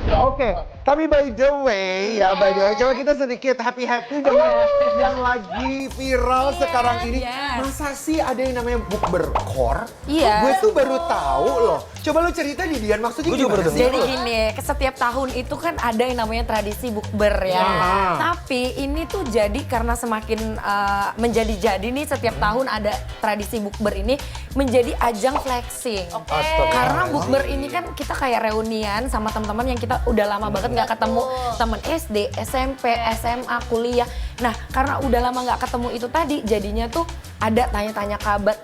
Oke, tapi by the way, coba kita sedikit happy-happy dengan yang lagi viral sekarang ini. Masa sih ada yang namanya bukber core? Iya. Gue tuh baru tahu loh. Coba lu cerita nih Dian, maksudnya gimana sih? Jadi gini, setiap tahun itu kan ada yang namanya tradisi bukber ya. Tapi ini tuh jadi karena semakin menjadi-jadi nih setiap tahun ada tradisi bukber ini menjadi ajang flexing. Karena bukber ini kan kita kayak reunian sama teman-teman yang kita udah lama banget nggak ketemu, temen SD, SMP, SMA, kuliah. Nah, karena udah lama nggak ketemu itu tadi, jadinya tuh ada tanya-tanya kabar.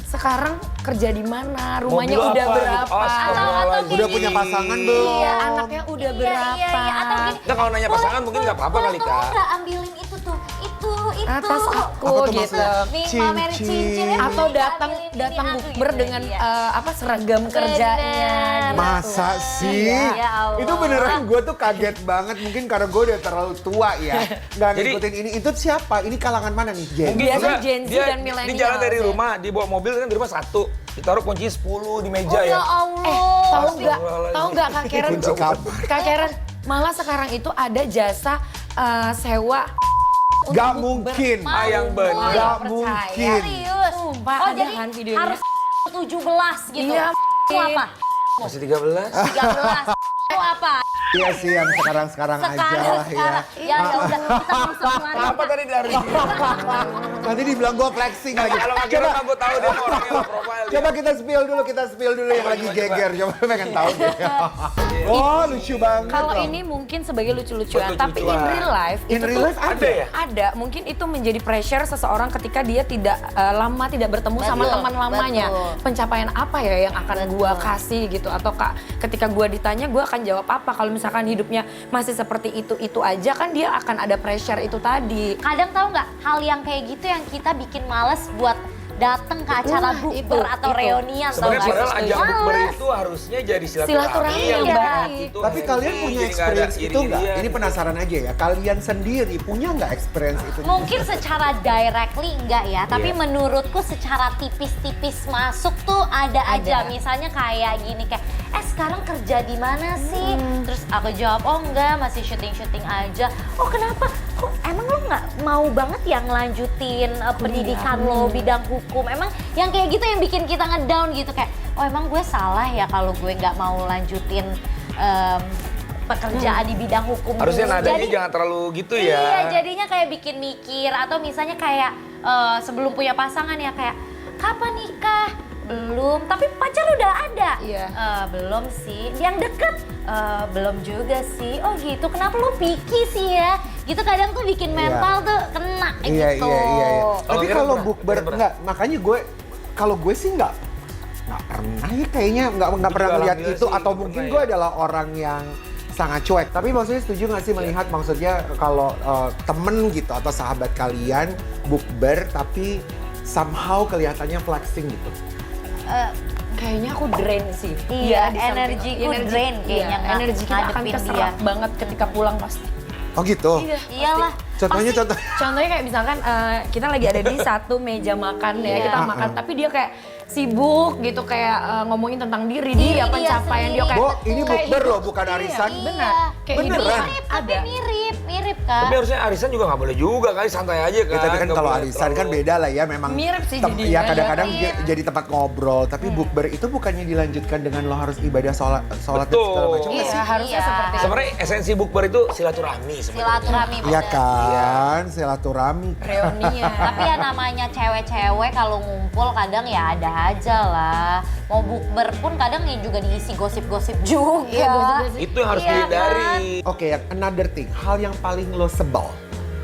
Sekarang kerja di mana? Rumahnya Mobil udah apa? berapa? Astagfirullahaladzim. Udah punya pasangan belum? Iya, anaknya udah berapa? Atau gini, Nah, kalau nanya pasangan mungkin nggak apa-apa kali, Kak. Boleh nggak ambilin itu tuh, itu. Atas aku Apa tuh gitu. maksudnya? Nih, Cincin. pamer cincinnya. Atau bisa datang ambilin ini, bukber gitu. dengan Iya. seragam kerjanya. Bener. Masa sih? Ya Allah. Itu beneran gue tuh kaget banget, mungkin karena gue udah terlalu tua ya. Nggak Jadi- ngikutin ini. Itu siapa? Ini kalangan mana nih, Jen? Mungkin Biasa juga Gen Z dia dan milenial. di jalan dari ya. rumah, dibawa mobil kan di rumah 1. Ditaruh kuncinya 10 di meja Oh ya. ya Allah. Tahu nggak Kak Karen? Kunci kamar. Kak Karen, malah sekarang itu ada jasa sewa. untuk Gak bukber. mungkin. Yang bener. Gak Percaya. mungkin. Serius? Sumpah, Oh ada jadi kan videonya? harus 17 gitu? Iya, Itu apa? Masih 13. 13. Itu apa? Iya sih, yang sekarang-sekarang aja lah ya. Ya udah, kita masuk lagi. Kenapa tadi dari? Nanti dibilang gue flexing lagi. Kalau nggak kira gue tahu dia mau orangnya low profile. Coba kita spill dulu yang lagi geger. Coba pengen tahu deh. Oh, lucu banget. Kalau loh. ini mungkin sebagai lucu-lucuan, Buat tapi in lucu-lucuan. real life In itu real tuh life ada ya? Ada, mungkin itu menjadi pressure seseorang ketika dia tidak lama tidak bertemu sama Betul, teman lamanya. betul. Pencapaian apa ya yang akan gua kasih gitu, atau ketika gua ditanya gua akan jawab apa. Kalau misalkan hidupnya masih seperti itu aja kan dia akan ada pressure itu tadi. Kadang tahu nggak hal yang kayak gitu yang kita bikin males buat datang ke acara bukber atau itu. reunian. Sebenarnya tau nggak padahal sih? ajang bukber Males. itu harusnya jadi Silaturahmi silaturahmi yang yang baik baik. gitu. Tapi kalian punya Jadi nggak ada experience itu nggak? iri-irian. Ini penasaran aja ya. Kalian sendiri punya nggak experience itu? Mungkin secara directly enggak ya, tapi Iya. menurutku secara tipis-tipis masuk tuh ada aja. Ada. Misalnya kayak gini kayak, sekarang kerja di mana sih? Terus aku jawab, oh enggak, masih syuting-syuting aja. Oh kenapa? Kok emang lo nggak mau banget yang lanjutin pendidikan lo bidang hukum? Emang yang kayak gitu yang bikin kita ngedown gitu kayak, oh emang gue salah ya kalau gue nggak mau lanjutin pekerjaan di bidang hukum. Harusnya dulu. nadanya Jadi- jangan terlalu gitu Iya, ya. jadinya kayak bikin mikir atau misalnya kayak sebelum punya pasangan ya kayak kapan nikah? Belum, tapi pacar udah ada. Iya. Belum sih. Yang deket? Belum juga sih. Oh gitu, kenapa lu picky sih ya? Gitu kadang tuh bikin mental tuh kena Iya, gitu. iya. Tapi Kira kalau pernah? bukber Kira pernah? enggak, makanya kalau gue sih nggak pernah ya kayaknya nggak pernah juga ngeliat alhamdulillah itu sih, atau nggak mungkin pernah gue ya. adalah orang yang sangat cuek. Tapi maksudnya setuju nggak sih melihat maksudnya kalau temen gitu atau sahabat kalian bukber tapi somehow kelihatannya flexing gitu. Kayaknya aku drain sih. Iya, di samping- energiku drain kayaknya, Iya, energi kita akan ngadepin keserap dia. banget ketika pulang pasti. Oh gitu. Iyalah. Contohnya. Contohnya kayak misalkan kita lagi ada di satu meja makan ya, Iya. kita makan tapi dia kayak sibuk gitu kayak ngomongin tentang diri dia, Diri dia pencapaian dia sendiri. kayak Bo, ini kayak bukber hidup- loh, bukan arisan. Iya, benar. Kayak Beneran? hidupnya Mirip, tapi ada. mirip kan? Tapi harusnya arisan juga nggak boleh juga kali, santai aja kan. Ya, tapi kan Nggak kalau boleh arisan kan terlalu- beda lah ya memang. Mirip sih Ya jadinya, kadang-kadang ya. jadi tempat ngobrol. Tapi bukber itu bukannya dilanjutkan dengan lo harus ibadah sholat dan segala Betul. macam nggak sih? Iya, harusnya Iya. seperti itu. Sebenarnya esensi bukber itu silaturahmi sebenarnya. Silaturahmi Iya bener. kan, silaturahmi. Reunian. Tapi ya namanya cewek-cewek kalau ngumpul kadang ya ada aja lah. Mau bukber pun kadang ya juga diisi gosip-gosip juga. Iya, gosip-gosip. Itu yang harus Iya dihindari. Oke, yang another thing, hal yang paling lo sebel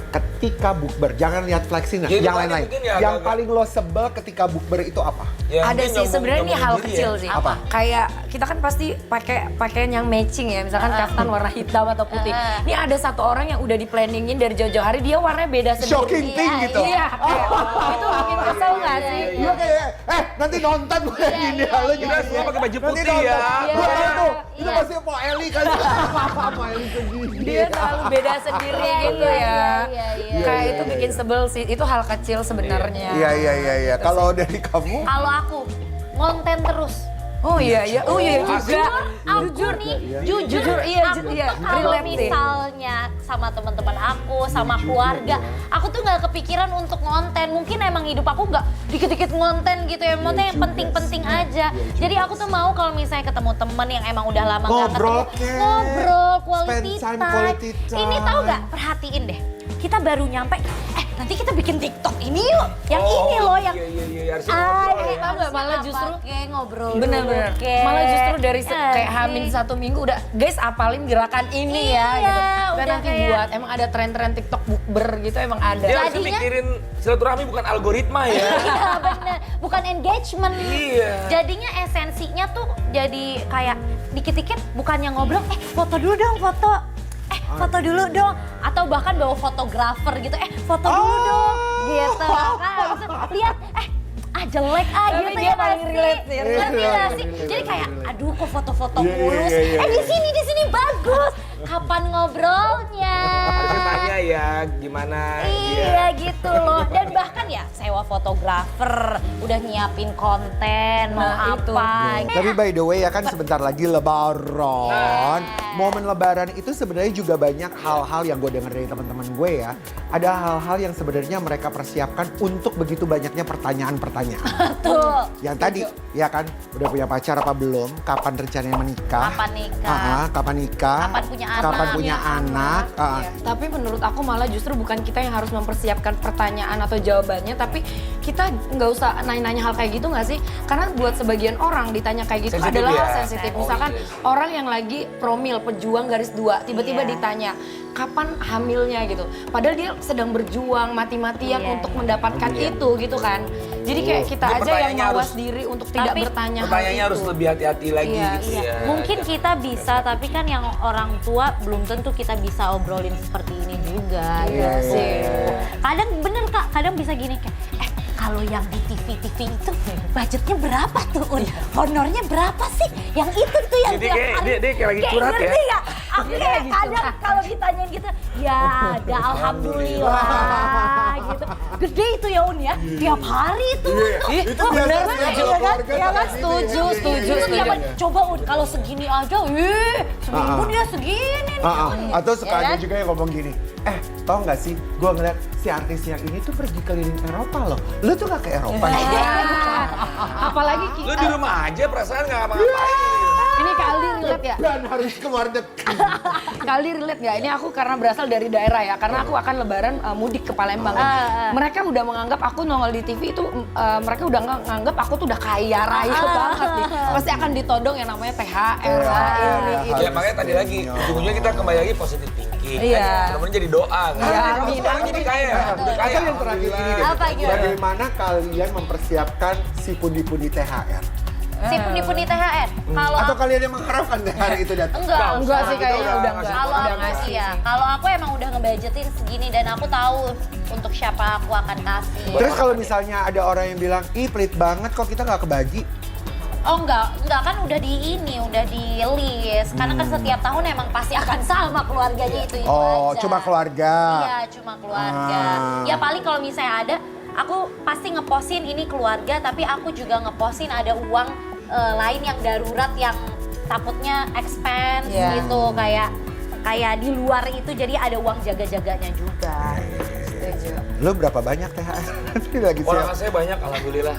ketika bukber, jangan lihat flexing nah, Ya, itu yang tadi lain-lain. mungkin ya Yang agak-agak- paling lo sebel ketika bukber itu apa? Ya, Ada mungkin sih sebenarnya ini hal nyombong diri kecil ya. sih. Apa? Kayak kita kan pasti pakai pakaian yang matching ya, misalkan kaftan warna hitam atau putih. Ini ada satu orang yang udah di planningin dari jauh-jauh hari, dia warnanya beda sendiri. Shocking thing Iya, gitu. Iya, kayak, itu bikin kesel nggak sih? Iya kayak, nanti nonton gue gini, lo juga Kita semua pakai baju nanti putih nonton. ya. Gue tahu tuh, itu Iya. pasti Po Eli kan. Po Eli segini. Dia selalu beda sendiri gitu ya. Iya. Kayak itu bikin sebel sih. Itu hal kecil sebenarnya. Iya. Kalau dari kamu? Kalau aku ngonten terus. Oh iya juga. Aku nih, jujur, iya, aku iya, tuh kalau relate deh. misalnya sama teman-teman aku, sama keluarga, aku tuh nggak kepikiran untuk ngonten. Mungkin emang hidup aku nggak dikit-dikit ngonten gitu ya, maksudnya yang penting-penting aja. Jadi aku tuh mau kalau misalnya ketemu temen yang emang udah lama nggak Ngobrol, ketemu, ngobrol, quality Spend time, time. quality time. Ini tahu nggak? Perhatiin deh, kita baru nyampe, nanti kita bikin TikTok ini yuk. Yang ini loh, yang Iya, harusnya ngobrol ya. Tahu nggak, malah justru ngobrol bener. dulu, kek. Malah justru dari kayak Asik. Hamin 1 minggu udah guys apalin gerakan ini ya Iya, gitu. Dan udah nanti kayak- buat emang ada tren-tren TikTok bukber gitu emang ada. Dia harus Jadinya- mikirin silaturahmi bukan algoritma ya. Iya bener, bukan engagement. Iya. Jadinya esensinya tuh jadi kayak dikit-dikit bukannya ngobrol, foto dulu dong, foto dulu dong. Atau bahkan bawa fotografer gitu, foto dulu dong. Gitu kan, lihat, jelek Tapi gitu dia ya paling nggak relate sih? sih. Ngerti nggak sih? Relate. Jadi kayak, aduh kok foto-foto Iya, iya, mulus. iya, iya. Di sini bagus. Kapan ngobrolnya? Harusnya tanya ya gimana Iya gitu loh. Dan bahkan ya sewa fotografer, udah nyiapin konten, mau Nah, itu. apa. Tapi by the way ya kan sebentar lagi Lebaran. Momen Lebaran itu sebenarnya juga banyak hal-hal yang gue denger dari teman-teman gue ya. Ada hal-hal yang sebenarnya mereka persiapkan untuk begitu banyaknya pertanyaan-pertanyaan. Tuh. Yang tadi ya kan udah punya pacar apa belum? Kapan rencananya menikah? Kapan nikah? Kapan nikah? Kapan punya anak? Kapan punya anak? Iya. Tapi menurut aku malah justru bukan kita yang harus mempersiapkan pertanyaan atau jawabannya, tapi kita nggak usah nanya-nanya hal kayak gitu nggak sih? Karena buat sebagian orang ditanya kayak gitu Sensitif adalah ya? hal sensitif. Oh, Misalkan iya. orang yang lagi promil, pejuang garis 2, tiba-tiba Iya. ditanya kapan hamilnya gitu. Padahal dia sedang berjuang mati-matian Iya, untuk iya. mendapatkan itu gitu kan. Jadi kayak kita Jadi aja yang pertanyaannya mawas harus- diri untuk tidak Tapi bertanya hal Pertanyaannya itu. harus lebih hati-hati lagi Iya, gitu Iya, ya. mungkin kita bisa, tapi kan yang orang tua belum tentu kita bisa obrolin seperti ini juga. Iya gitu. sih. Kadang bener Kak, kadang bisa gini kayak, kalau yang di TV itu budgetnya berapa tuh Un? Honornya berapa sih? Yang itu tuh yang Dia tiap kayak- hari. dia kayak lagi curhat ya? ngerti nggak? Aku Dia kayak kayak gitu. kadang kalau ditanyain gitu, ya ada alhamdulillah gitu. Gede itu ya Un ya, tiap hari itu. Itu biasa sih Iya kalau kan? keluarga Iya kan? gitu, Setuju, iya, setuju, iya, Itu iya, tiap iya. coba Un, kalau segini aja, seminggu dia segini nih. Atau suka Ya ada kan? juga yang ngomong gini, tau gak sih, gue ngeliat si artis yang ini tuh pergi keliling Eropa loh. Lu tuh gak ke Eropa? Iya. Apalagi Lu di rumah aja perasaan nggak ngapa-ngapain. ini kali relate ya. Dan harus keluar negeri. Kali relate nggak? Ini aku karena berasal dari daerah ya, karena aku akan lebaran mudik ke Palembang. Mereka udah menganggap aku nongol di TV itu, mereka udah nganggap aku tuh udah kaya raya banget nih. Pasti akan ditodong yang namanya THR lah, ini itu. Ya makanya tadi lagi, ujung-ujungnya kita kembali lagi positive thinking. Iya. Mudah-mudahan jadi doa kan. Iya, Kamu amin, sekarang amin. jadi kaya, udah kaya. Atau yang terakhir ini deh, Apa gimana? bagaimana kalian mempersiapkan si pundi-pundi THR? Si pundi-pundi THR. Kalau Atau aku kalian yang mengharapkan THR itu datang? enggak, Enggak sih Kita kayaknya udah udah ngasih enggak. Kalau Udah aku ngasih sih ya, sih. kalau aku emang udah ngebudgetin segini dan aku tahu untuk siapa aku akan kasih. Terus kalau misalnya ada orang yang bilang, ih pelit banget kok kita nggak kebagi. Oh enggak kan udah udah di list. Karena kan setiap tahun emang pasti akan sama keluarganya itu Oh, aja. cuma keluarga. Iya, cuma keluarga. Ah. Ya paling kalau misalnya ada, aku pasti ngepostin ini keluarga, tapi aku juga ngepostin ada uang lain yang darurat yang takutnya expense Iya. gitu, kayak di luar itu, jadi ada uang jaga-jaganya juga. Setuju. Lu berapa banyak THR? Ini lagi Ponakan siap. saya banyak, alhamdulillah.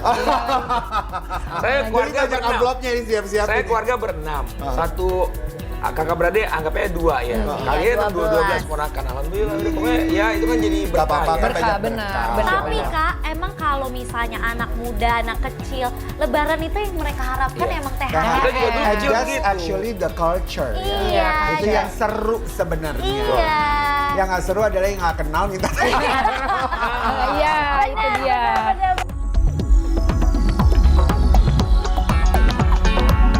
Saya Jadi keluarga banyak berenam. amplopnya ini siap-siap. Saya ini. keluarga berenam. Satu kakak beradik anggapnya 2 ya. Kalian Iya, 12 ponakan. Alhamdulillah. Udah, pokoknya ya itu kan jadi Gak berkah apa-apa ya. kan Berkah, banyak benar, berkah. benar. Tapi Kak, emang kalau misalnya anak muda, anak kecil, Lebaran itu yang mereka harapkan emang THR. Kita juga dulu And kecil that's gitu. actually the culture. Iya. Itu yang seru sebenarnya. Iya. Yang gak seru adalah yang gak kenal minta THR. Iya, itu dia. Bener,